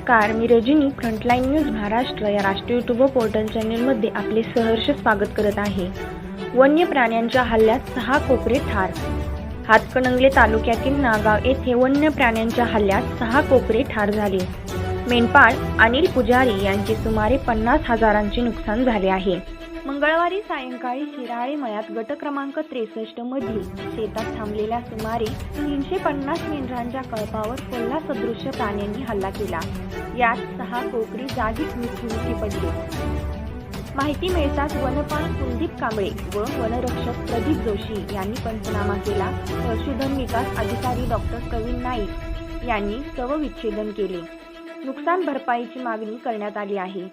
नमस्कार, मी Rajani frontline news Maharashtra या राष्ट्रीय यूट्यूब पोर्टल चॅनलमध्ये आपले सहर्ष स्वागत करत आहे। वन्य प्राण्यांच्या हल्ल्यात 6 कोकरे ठार। हातकणंगले तालुक्यातील नागाव येथे वन्य प्राण्यांच्या हल्ल्यात 6 कोकरे ठार झाले। मेंढपाळ अनिल पुजारी यांचे सुमारे 50,000चे नुकसान झाले आहे। मंगळवारी सायंकाळी शिराळे मळ्यात गट क्रमांक 63 मधील शेतात थांबलेल्या सुमारे 350 मेंढरांच्या कळपावर कोल्हा सदृश्य प्राण्यांनी हल्ला केला। यात 6 कोकरी जागीच मृत्युमुखी पडले। माहिती मिळताच वनपाल कुलदीप कांबळे व वनरक्षक प्रदीप जोशी यांनी पंचनामा केला। पशुधन विकास अधिकारी डॉक्टर कविन नाईक यांनी शवविच्छेदन केले। नुकसान भरपाईची मागणी करण्यात आली आहे।